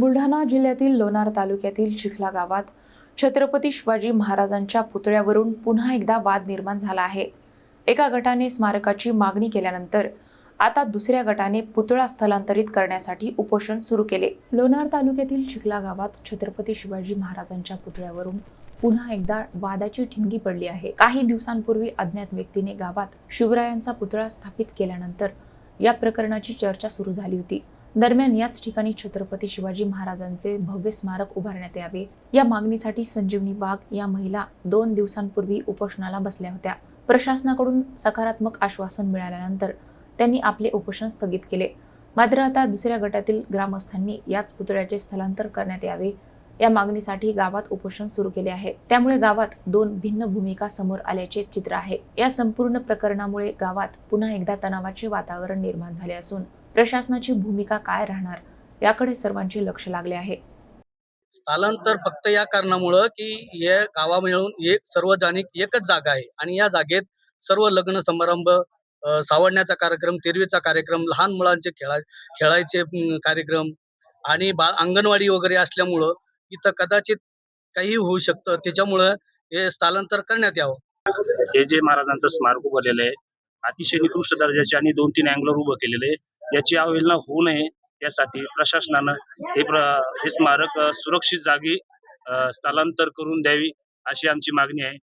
बुलढाणा जिल्ह्यातील लोणार तालुक्यातील चिखला गावात छत्रपती शिवाजी महाराजांच्या पुतळ्यावरून पुन्हा एकदा वाद निर्माण झाला आहे। एका गटाने स्मारकाची मागणी केल्यानंतर आता दुसऱ्या गटाने पुतळा स्थलांतरित करण्यासाठी उपोषण सुरू केले। लोणार तालुक्यातील चिखला गावात छत्रपती शिवाजी महाराजांच्या पुतळ्यावरून पुन्हा एकदा वादाची ठिणगी पडली आहे। काही दिवसांपूर्वी अज्ञात व्यक्तीने गावात शिवरायांचा पुतळा स्थापित केल्यानंतर या प्रकरणाची चर्चा सुरू झाली होती। दरम्यान याच ठिकाणी छत्रपती शिवाजी महाराजांचे भव्य स्मारक उभारण्यात यावे या मागणीसाठी संजीवनी वाघ या महिला 2 दिवसांपूर्वी उपोषणाला बसल्या होत्या। प्रशासनाकडून सकारात्मक आश्वासन मिळाल्यानंतर त्यांनी आपले उपोषण स्थगित केले। मात्र आता दुसऱ्या गटातील ग्रामस्थांनी याच पुतळ्याचे स्थलांतर करण्यात यावे या मागणीसाठी गावात उपोषण सुरू केले आहे। त्यामुळे गावात 2 भिन्न भूमिका समोर आल्याचे चित्र आहे। या संपूर्ण प्रकरणामुळे गावात पुन्हा एकदा तणावाचे वातावरण निर्माण झाले असून प्रशासनाची भूमिका काय राहणार याकडे सर्वांचे लक्ष लागले आहे। स्थलांतर फक्त या कारणामुळे की या गावा मिळून एक सार्वजनिक एकच जागा आहे आणि या जागेत सर्व लग्न समारंभ, सावडण्याचा कार्यक्रम, तेरवीचा कार्यक्रम, लहान मुलांचे खेळायचे कार्यक्रम आणि अंगणवाडी वगैरे असल्यामुळं इथं कदाचित काही होऊ शकतं। त्याच्यामुळं हे स्थलांतर करण्यात यावं। हे जे महाराजांचं स्मारक उभारलेलं आहे अतिशय निकृष्ट दर्जाचे आणि 2-3 अँगलर उभं केलेले आहे। याची अवहेलना होऊ नये यासाठी प्रशासनानं हे स्मारक सुरक्षित जागी स्थलांतर करून द्यावी अशी आमची मागणी आहे।